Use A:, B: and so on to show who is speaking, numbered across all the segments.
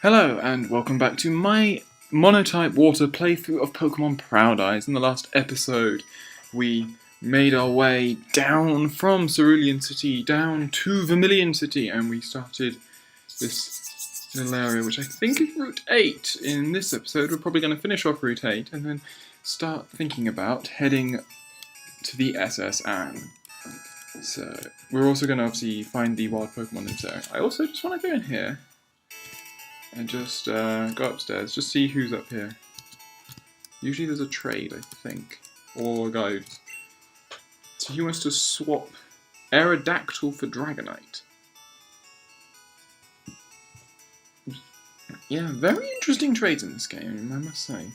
A: Hello and welcome back to my Monotype water playthrough of Pokemon Proud Eyes. In the last episode, we made our way down from Cerulean City down to Vermilion City, and we started this little area, which I think is Route 8. In this episode, we're probably going to finish off Route 8 and then start thinking about heading to the SS Anne. So, we're also going to obviously find the wild Pokemon in this area. I also just want to go in here and just go upstairs, just see who's up here. Usually there's a trade, I think, or a guy. So he wants to swap Aerodactyl for Dragonite. Yeah, very interesting trades in this game, I must say.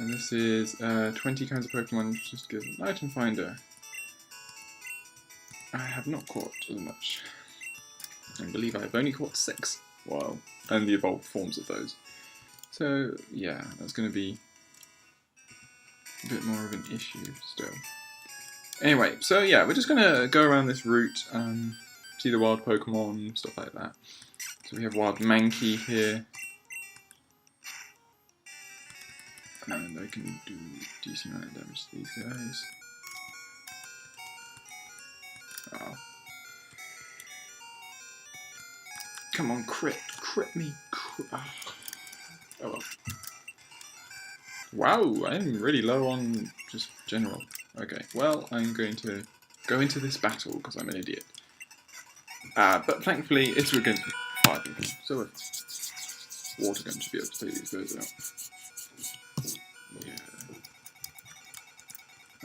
A: And this is 20 kinds of Pokemon, just give an item finder. I have not caught as much. I believe I have only caught 6. Wow, and the evolved forms of those. So yeah, that's going to be a bit more of an issue still. Anyway, so yeah, we're just going to go around this route, see the wild Pokemon, stuff like that. So we have wild Mankey here. And I can do a decent amount of damage to these guys. Oh. Come on, crit me. Oh well. Wow, I'm really low on just general. Okay, well, I'm going to go into this battle because I'm an idiot. But thankfully, it's against fire people, so a water gun should be able to take these guys out. Yeah.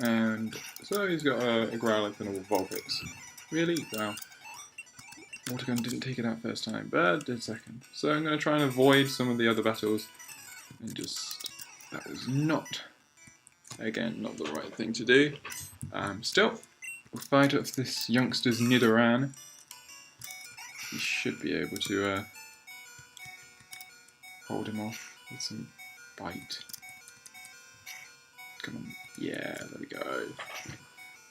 A: And so he's got a Growlithe and a Vulpix. Really? Wow. Water gun didn't take it out first time, but did second. So I'm going to try and avoid some of the other battles. And just... that was not, again, not the right thing to do. Still, we'll fight off this youngster's Nidoran. He should be able to hold him off with some bite. Come on. Yeah, there we go.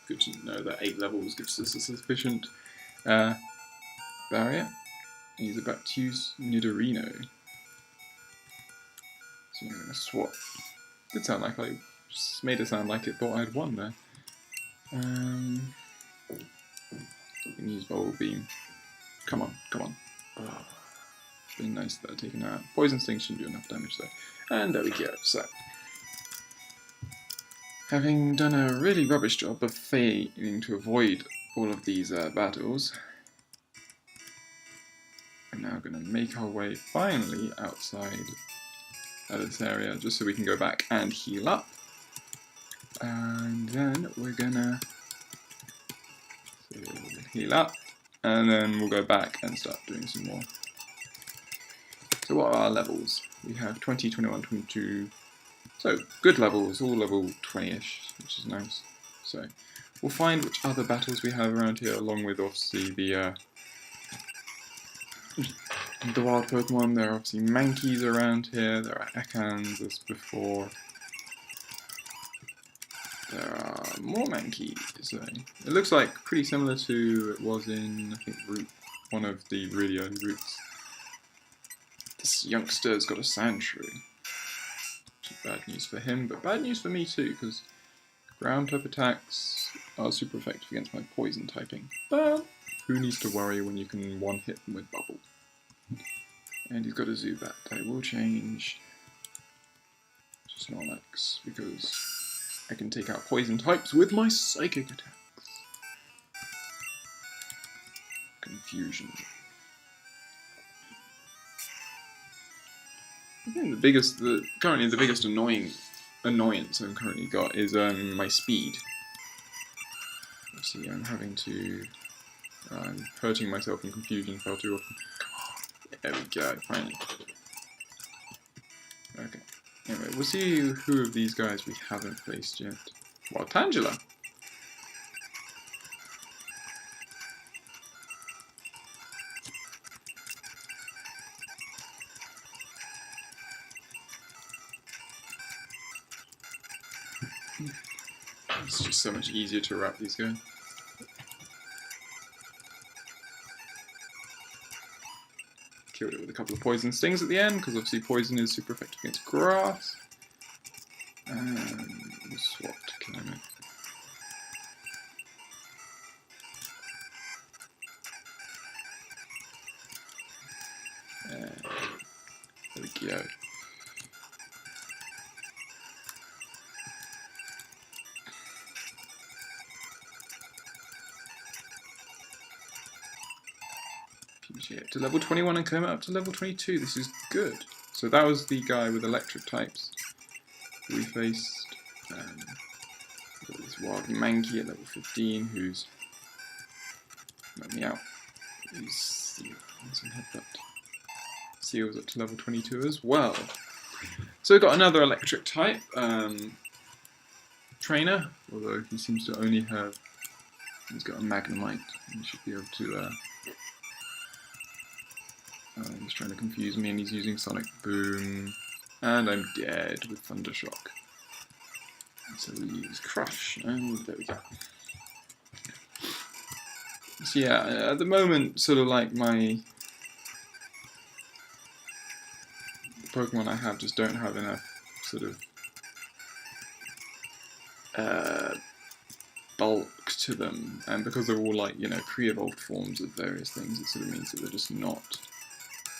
A: Good to know that 8 levels gives us a sufficient barrier. He's about to use Nidorino. So I'm going to swap. Did sound like I just made it sound like it thought I'd won there. We can use Bulb Beam. Come on, come on. Oh, it's been nice that I've taken out. Poison Sting shouldn't do enough damage though. And there we go. So, having done a really rubbish job of failing to avoid all of these battles, we're now going to make our way finally outside of this area just so we can go back and heal up. And then we're going to heal up and then we'll go back and start doing some more. So what are our levels? We have 20, 21, 22. So good levels, all level 20-ish, which is nice. So we'll find which other battles we have around here, along with obviously the wild Pokemon. There are obviously Mankeys around here, there are Ekans as before. There are more Mankeys. So it looks like pretty similar to it was in, I think, Route, one of the really early routes. This youngster's got a Sandshrew. Which is bad news for him, but bad news for me too, because ground type attacks are super effective against my poison typing. But who needs to worry when you can one hit them with Bubble? And he's got a Zubat. I will change to Snorlax because I can take out poison types with my psychic attacks. Confusion. I think currently the biggest annoyance I've currently got is my speed. See, I'm hurting myself in confusion far too often. There we go, finally. Okay. Anyway, we'll see who of these guys we haven't faced yet. Well, Tangela! It's just so much easier to wrap these guys. Killed it with a couple of poison stings at the end, because obviously poison is super effective against grass. And we'll swap to killing it. There we go. Get to level 21 and come up to level 22. This is good. So that was the guy with electric types we faced. We've got this wild Mankey at level 15 who's let me out. He's some headbutt. Seal's up to level 22 as well. So we've got another electric type trainer, although he seems to only have. He's got a Magnemite. He should be able to. He's trying to confuse me and he's using Sonic Boom. And I'm dead with Thunder Shock. So we use Crush, and there we go. So yeah, at the moment, sort of like the Pokemon I have just don't have enough sort of bulk to them. And because they're all like, you know, pre-evolved forms of various things, it sort of means that they're just not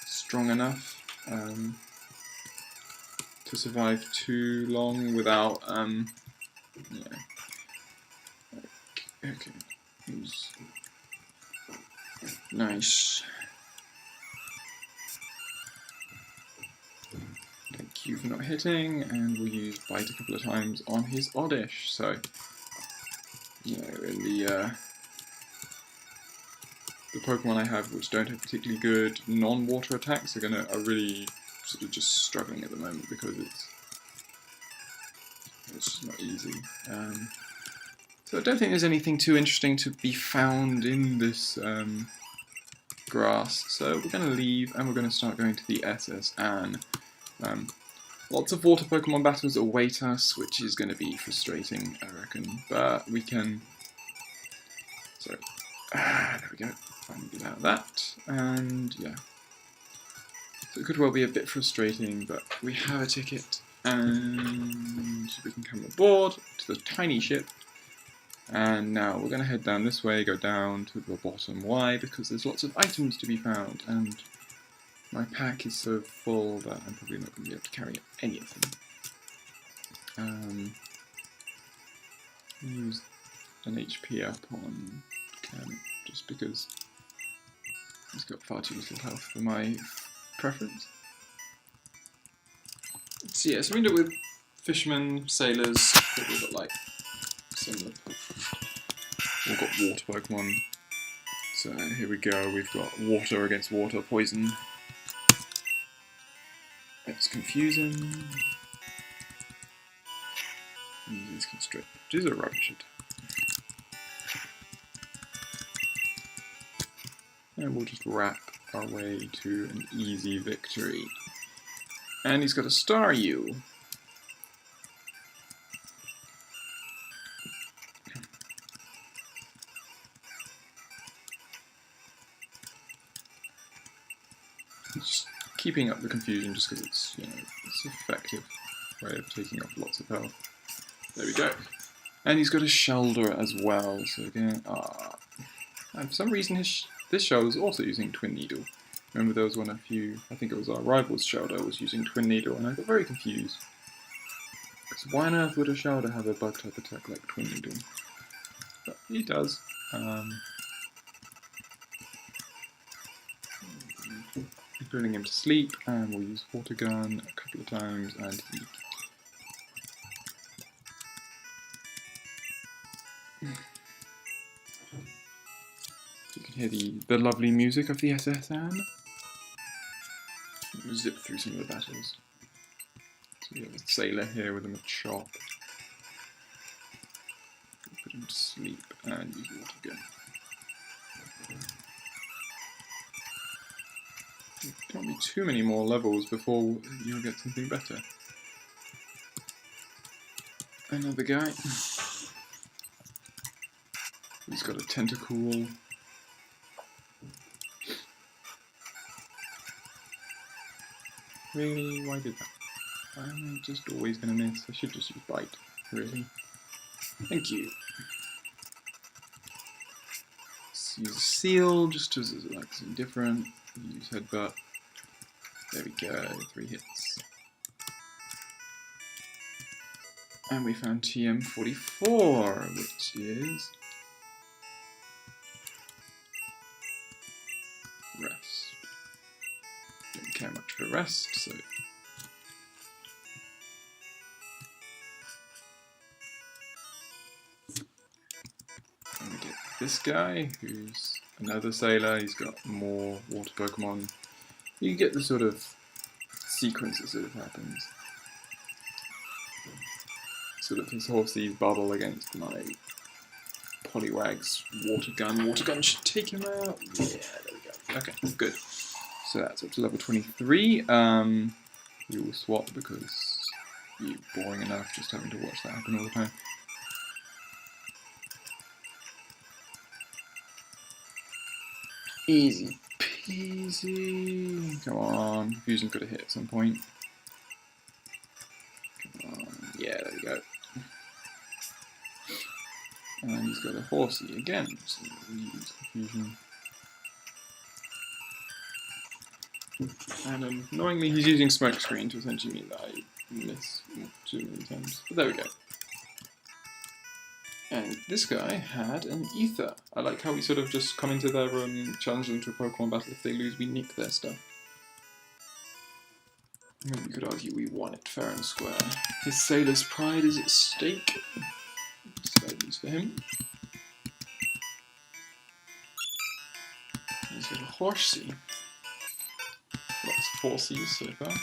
A: strong enough to survive too long without you know, okay, nice. Thank you for not hitting, and we'll use Bite a couple of times on his Oddish. So you know, in the Pokemon I have which don't have particularly good non-water attacks are really sort of just struggling at the moment because it's just not easy. So I don't think there's anything too interesting to be found in this grass. So we're going to leave and we're going to start going to the SS Anne. Lots of water Pokemon battles await us, which is going to be frustrating, I reckon. But we can. Sorry. There we go. Finally get out of that, and yeah. So it could well be a bit frustrating, but we have a ticket, and we can come aboard to the tiny ship. And now we're going to head down this way, go down to the bottom. Why? Because there's lots of items to be found, and my pack is so full that I'm probably not going to be able to carry any of them. Use an HP up on Cam, just because he's got far too little health for my preference. So yeah, so we end up with fishermen, sailors, we've got like similar. We've got water Pokemon. So here we go, we've got water against water, poison. It's confusing. These constrict. These are rubbish. And we'll just wrap our way to an easy victory. And he's got a Staryu. Just keeping up the confusion just because it's, you know, it's an effective way of taking off lots of health. There we go. And he's got a shoulder as well, so again, and for some reason this shell is also using Twin Needle. Remember there was one a few, I think it was our rival's shoulder was using Twin Needle, and I got very confused. Because why on earth would a shoulder have a bug type attack like Twin Needle? But he does. Putting him to sleep, and we'll use Water Gun a couple of times, and he... You can hear the lovely music of the SS Anne. We'll zip through some of the battles. So we have a sailor here with a Machop. Put him to sleep and use Water Gun. There can't be too many more levels before you'll get something better. Another guy. He's got a Tentacool. Really? Why did that? I'm just always going to miss. I should just use bite. Really? Thank you. Let's use a seal just as it likes something different. Use headbutt. There we go. 3 hits. And we found TM44, which is rest. Don't care much for rest, so and we get this guy, who's another sailor. He's got more water Pokemon. You get the sort of sequence that sort of happens. Sort of his Horsey's bubble against my Poliwag's water gun. Water gun should take him out. Yeah, there we go. Okay, good. So that's up to level 23. We will swap because you're boring enough just having to watch that happen all the time. Easy peasy. Come on, Fusion's got to hit at some point. Come on, yeah, there we go. And he's got a Horsey again, so we use Confusion. And annoyingly, he's using Smokescreen to essentially mean that I miss too many times. But there we go. And this guy had an Ether. I like how we sort of just come into their challenge them to a Pokemon battle. If they lose, we nick their stuff. I mean, you could argue we won it fair and square. His sailor's pride is at stake. Silence for him. He's got a Horsey. Lots of Horseys so far.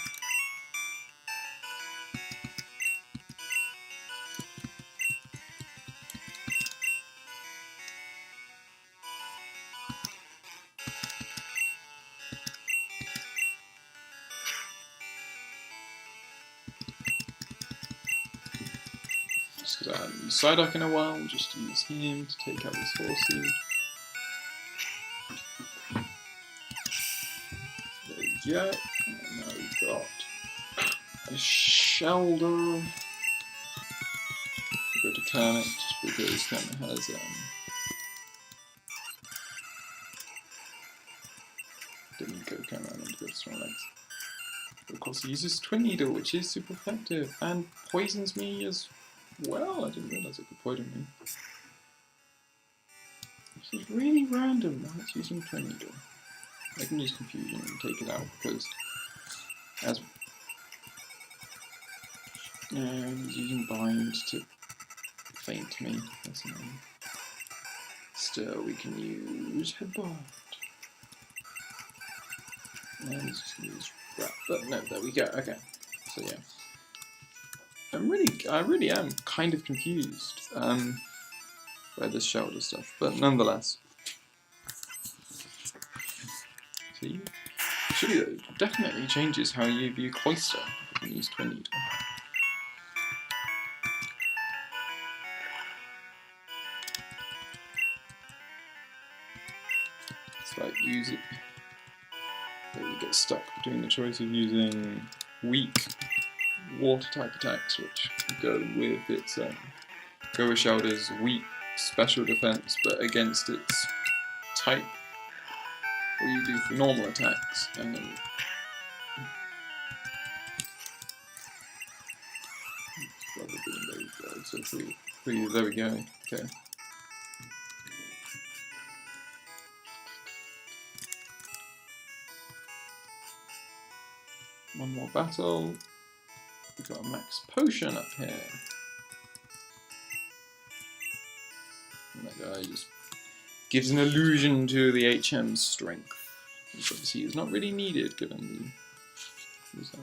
A: Just because I haven't used Psyduck in a while, we'll just use him to take out this Horsey. There we go. And now we've got a Shelder. We'll go to Kermit just because Kermit has didn't go Kermit, I meant to go to Snorlax. But of course he uses Twin Needle, which is super effective, and poisons me as well. I didn't realise it could poison me. This is really random now it's using Twin Needle. I can use Confusion and take it out because as he's using Bind to feint me. That's annoying. Still, we can use Headbutt. And he's just gonna use Wrap. But no, there we go. Okay. So yeah. I really am kind of confused by this Shelder stuff, but nonetheless. See? Actually, it definitely changes how you view Cloyster if you can use Twin Needle. It's like use it. You get stuck between the choice of using weak water type attacks, which go with its go with Shelder's weak special defense, but against its type, or you do for normal attacks. Probably there we go. So there we go. Okay. One more battle. We've got a max potion up here. And that guy just gives an illusion to the HM's strength, which obviously is not really needed given the result.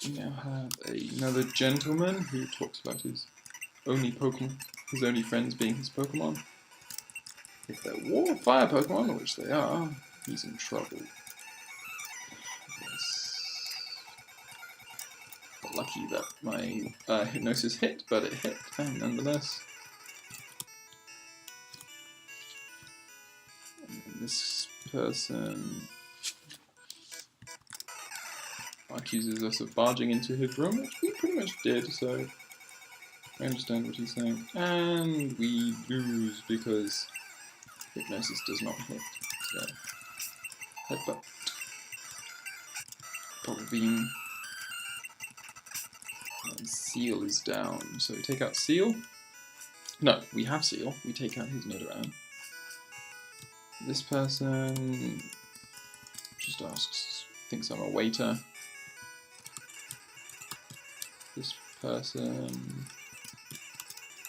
A: We now have another gentleman who talks about his only Pokemon, his only friends being his Pokemon. If they're fire Pokemon, which they are, he's in trouble. Lucky that my hypnosis hit, but it hit, and nonetheless. And this person accuses us of barging into his room, which we pretty much did, so I understand what he's saying. And we lose because hypnosis does not hit. So, headbutt. Bubble beam. And seal is down. So we take out seal. No, we have seal. We take out his Nidoran. This person just asks, thinks I'm a waiter. This person,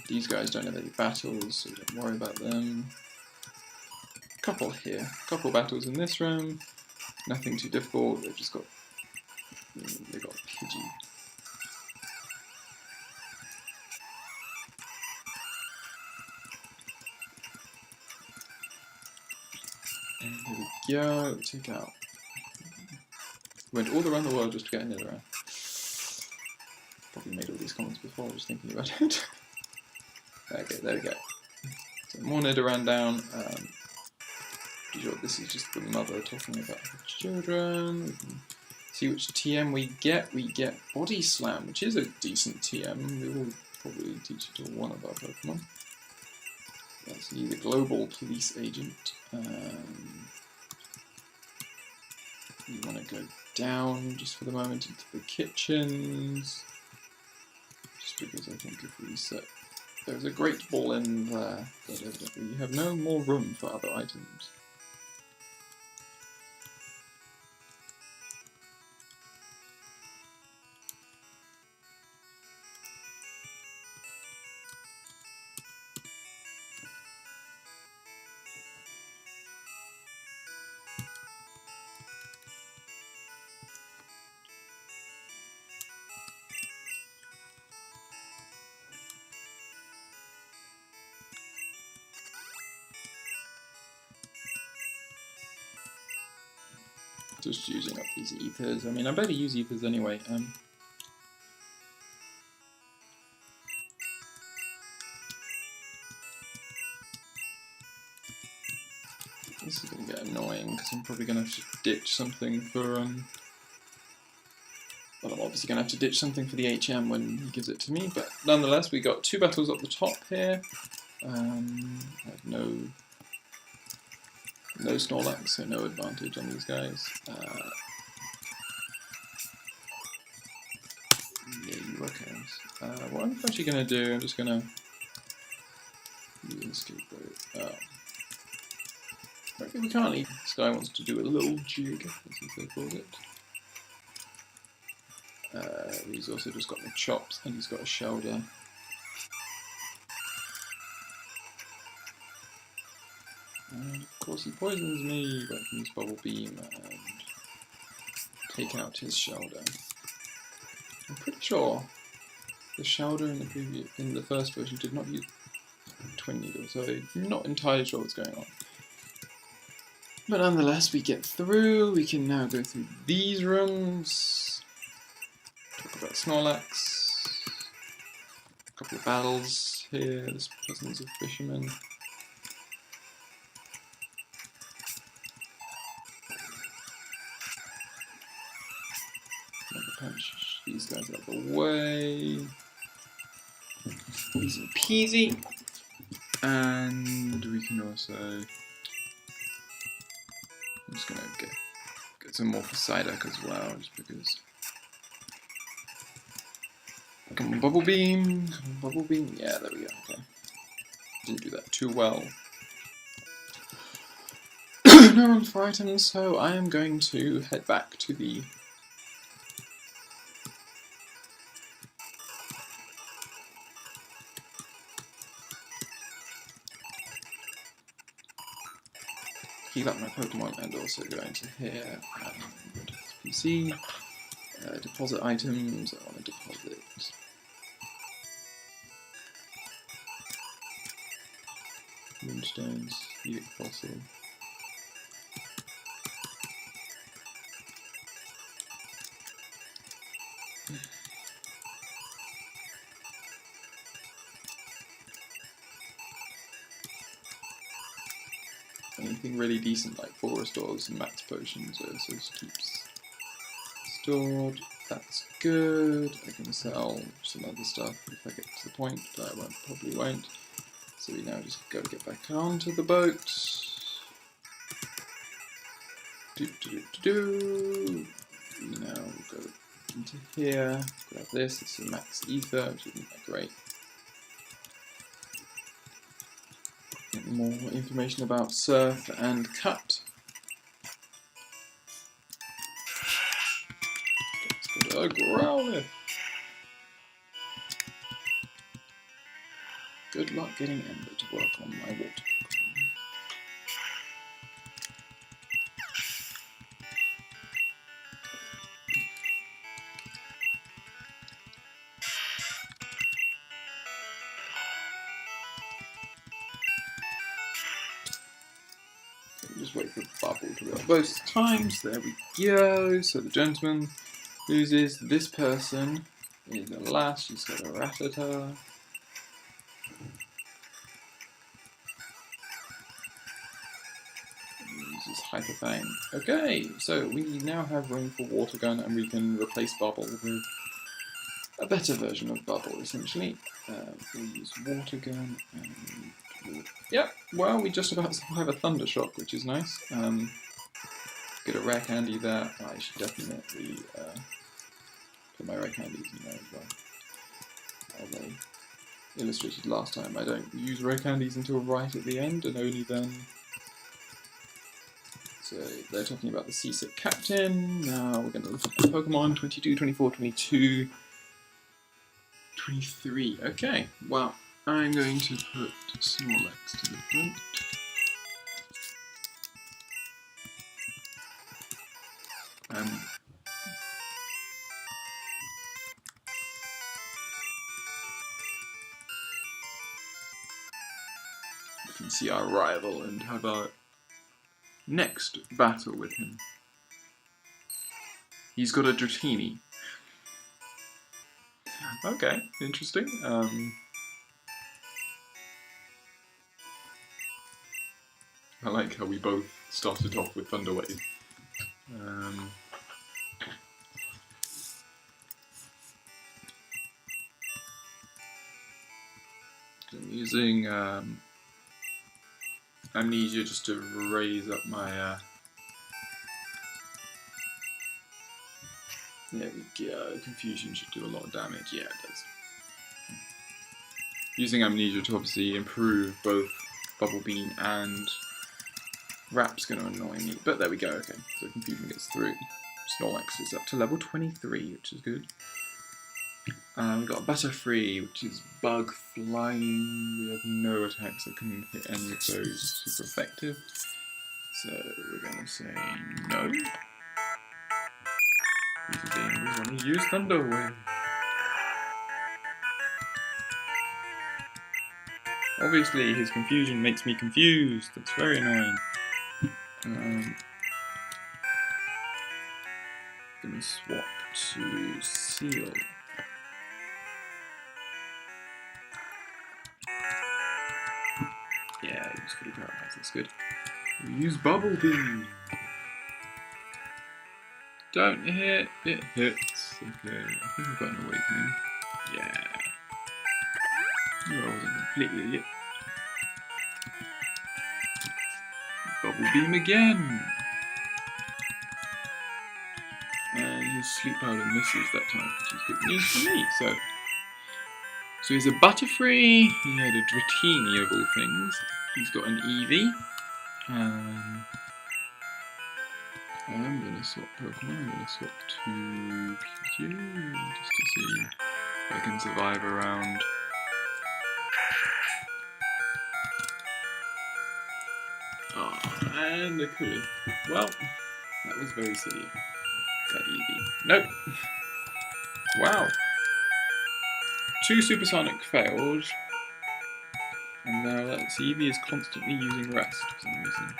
A: these guys don't have any battles, so don't worry about them. Couple here, couple battles in this room, nothing too difficult. They've just got, they got Pidgey. Here we go, take out. Went all around the world just to get a Nidoran. Probably made all these comments before, just thinking about it. Okay, there we go. So more Nidoran down. Sure, this is just the mother talking about her children. We can see which TM we get. We get Body Slam, which is a decent TM. We will probably teach it to one of our Pokemon. Let's see the Global Police Agent. We want to go down just for the moment into the kitchens. Just because I think if we set... There's a Great Ball in there, but evidently we have no more room for other items. Just using up these ethers. I mean, I better use ethers anyway. This is going to get annoying because I'm probably going to have to ditch something for. Well, I'm obviously going to have to ditch something for the HM when he gives it to me, but nonetheless, we got two battles up the top here. I have no Snorlax, so no advantage on these guys. Yeah, you okay. What I'm actually going to do, I'm just going to use escape road. Okay, we can't leave. This guy wants to do a little jig, as they call it. He's also just got the chops and he's got a shoulder. And of course he poisons me, but I can use Bubble Beam and take out his shoulder. I'm pretty sure the shoulder in the first version did not use Twin Needle, so I'm not entirely sure what's going on. But nonetheless, we get through. We can now go through these rooms. Talk about Snorlax. A couple of battles here. This person's a fisherman. Punch these guys out of the way. Easy peasy. And we can also... I'm just going to get some more for Psyduck as well, just because... Come on, Bubble Beam. Come on, Bubble Beam. Yeah, there we go. Okay. Didn't do that too well. No one for items, so I am going to head back to the... heal up my Pokemon and also go into here and go to PC. Deposit items, I want to deposit. Moonstones, Helix Fossil. Anything really decent like Forest Ores and Max Potions also keeps restored. That's good. I can sell some other stuff if I get to the point, but I probably won't. So we now just got to get back onto the boat. We now go into here, grab this. This is max ether, which isn't that great. Get more information about surf and cut. Let's go to growler. Good luck getting Ember to work on my water Pokemon. Just wait for Bubble to react both times. There we go. So the gentleman loses. This person is the last. She's got a Rattata. Uses Hyper Fang. Okay, so we now have room for Water Gun, and we can replace Bubble with a better version of Bubble, essentially. We'll use Water Gun and... Yep, well, we just about survive a Thunder Shock, which is nice. Get a rare candy there. I should definitely put my rare candies in there as well. As I illustrated last time, I don't use rare candies until right at the end, and only then. So they're talking about the Seasick Captain. Now we're going to look at the Pokemon 22, 24, 22, 23. Okay, well, I'm going to put Snorlax to the front. You can see our rival and have our next battle with him. He's got a Dratini. Okay, interesting. I like how we both started off with Thunder Wave. I'm using Amnesia just to raise up my... There we go. Confusion should do a lot of damage. Yeah, it does. Using Amnesia to obviously improve both Bubble Beam and Rap's going to annoy me. But there we go. Okay, so Confusion gets through. Snorlax is up to level 23, which is good. We've got Butterfree, which is Bug Flying. We have no attacks that can hit any of those super effective. So we're going to say no. Again, we want to use Thunder Wave. Obviously, his confusion makes me confused. That's very annoying. Gonna swap to Seal. Yeah, use fully paralyzed. That's good. We use Bubble Beam. Don't hit. It hits. Okay, I think I've got an awakening. Yeah. No, I wasn't completely lit. Bubble Beam again. And his Sleep Powder misses that time, which is good news for me. So he's a Butterfree. He had a Dratini of all things. He's got an Eevee. I'm going to swap Pokemon. I'm going to swap to Pikachu just to see if I can survive around. Oh, and a Kui. Well, that was very silly. That Eevee. Nope. Wow. 2 Supersonic failed. And now that Eevee is constantly using Rest for some reason.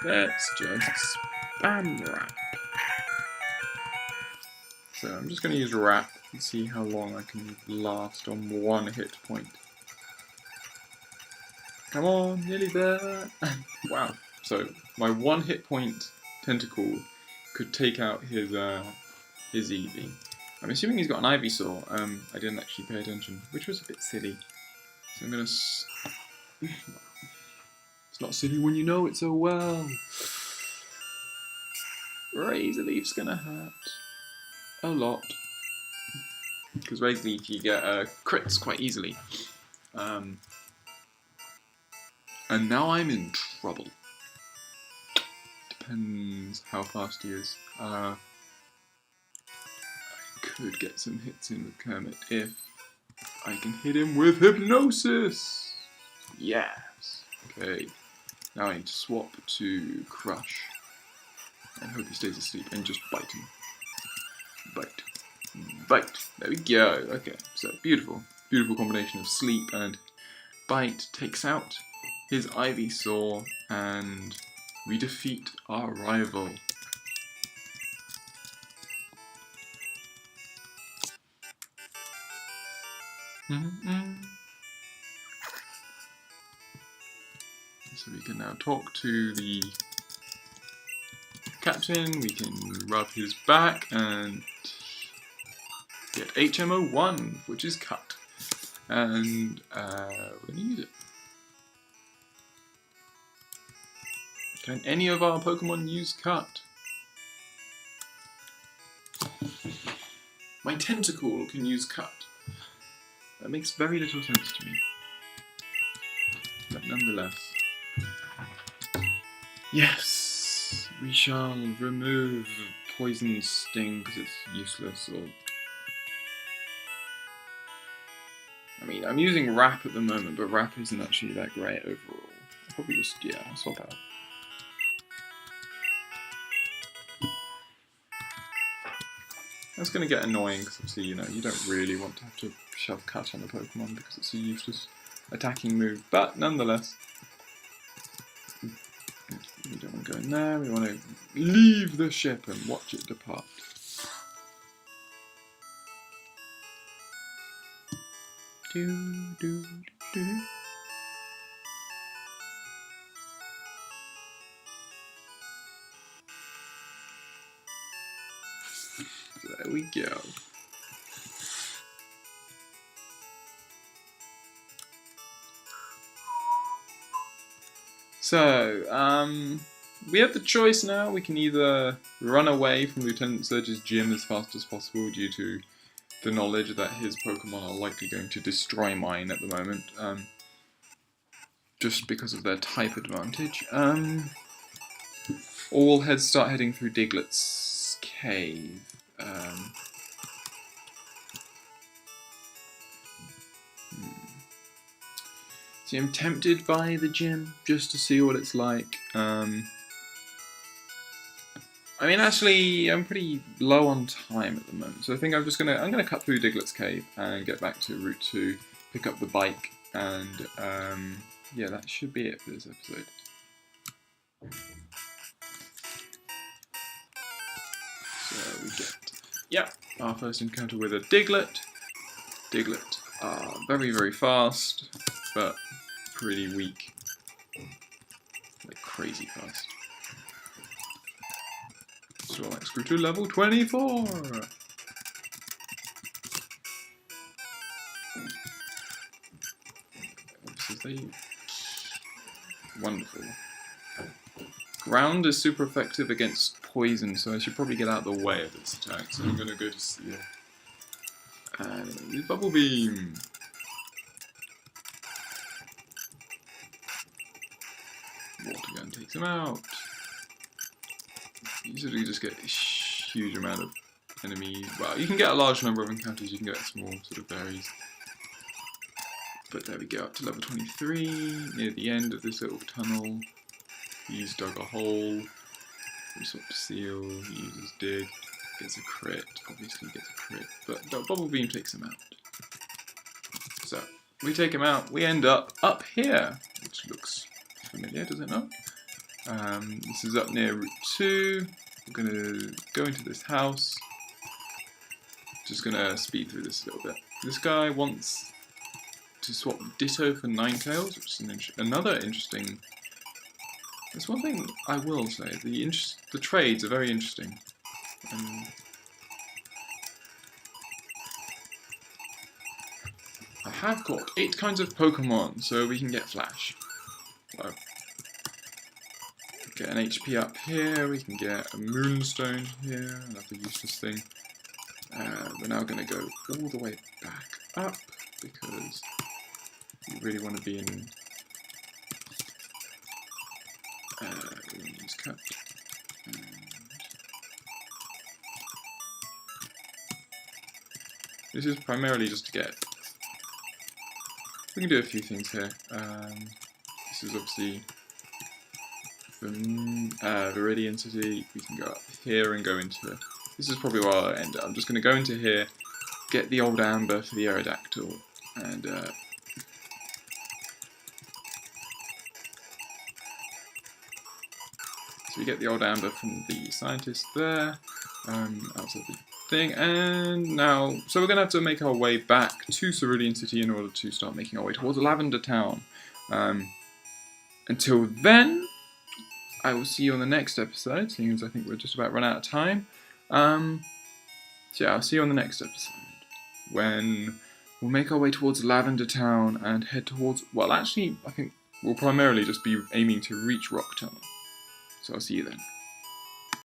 A: Let's just spam Rap. So I'm just going to use Rap and see how long I can last on 1 hit point. Come on, nearly there. Wow. So my 1 hit point Tentacle could take out his Eevee. I'm assuming he's got an Ivysaur. I didn't actually pay attention, which was a bit silly. So I'm gonna. It's not silly when you know it so well. Razor Leaf's gonna hurt a lot, because Razor Leaf you get crits quite easily. And now I'm in trouble. Depends how fast he is. I could get some hits in with Kermit if I can hit him with Hypnosis. Yes. Okay. Now I need to swap to Crush. And hope he stays asleep and just bite him. Bite. Bite. There we go. Okay. So beautiful. Beautiful combination of sleep and bite takes out his Ivysaur, and we defeat our rival. So we can now talk to the captain, we can rub his back and get HMO1, which is cut. And we're going to use it. Can any of our Pokemon use cut? My Tentacool can use cut. That makes very little sense to me. But nonetheless. Yes! We shall remove Poison Sting because it's useless, or... I mean, I'm using Wrap at the moment, but Wrap isn't actually that great overall. I'll probably just, yeah, I'll swap out. That's going to get annoying because obviously, you know, you don't really want to have to shove Cut on a Pokemon because it's a useless attacking move, but nonetheless. We don't want to go in there, we want to leave the ship and watch it depart. There we go. So, we have the choice now. We can either run away from Lieutenant Surge's gym as fast as possible due to the knowledge that his Pokemon are likely going to destroy mine at the moment, just because of their type advantage. Or we'll start heading through Diglett's cave. See, I'm tempted by the gym just to see what it's like. I mean, actually, I'm pretty low on time at the moment, so I think I'm gonna cut through Diglett's cave and get back to Route 2, pick up the bike, and yeah, that should be it for this episode. So we get, our first encounter with a Diglett. Diglett are very, very fast, but pretty weak. Like crazy fast. So let's go to level 24! Wonderful. Ground is super effective against poison, so I should probably get out of the way of this attack. So I'm going to go to Seal. And use Bubble Beam. Water Gun takes him out. Usually you just get a huge amount of enemies. Well, you can get a large number of encounters, you can get small sort of varies. But there we go, up to level 23, near the end of this little tunnel. He's dug a hole. We swap to Seal, he uses Dig, gets a crit, obviously gets a crit, but Bubble Beam takes him out. So, we take him out, we end up here, which looks familiar, does it not? This is up near Route 2. We're going to go into this house. Just going to speed through this a little bit. This guy wants to swap Ditto for Ninetales, which is another interesting There's one thing I will say, the trades are very interesting. I have got 8 kinds of Pokemon, so we can get Flash. Well, get an HP up here, we can get a Moonstone here, another useless thing. We're now going to go all the way back up, because we really want to be in Green's Cut. This is primarily just to get... We can do a few things here. This is obviously from Viridian City. We can go up here and go into... This is probably where I'll end up. I'm just going to go into here, get the old amber for the Aerodactyl, and so we get the old amber from the scientist there, out of the thing, and now, so we're going to have to make our way back to Cerulean City in order to start making our way towards Lavender Town. Until then, I will see you on the next episode, seeing as I think we're just about run out of time. So yeah, I'll see you on the next episode, when we'll make our way towards Lavender Town and head towards, well actually, I think we'll primarily just be aiming to reach Rock Tunnel. So I'll see you then.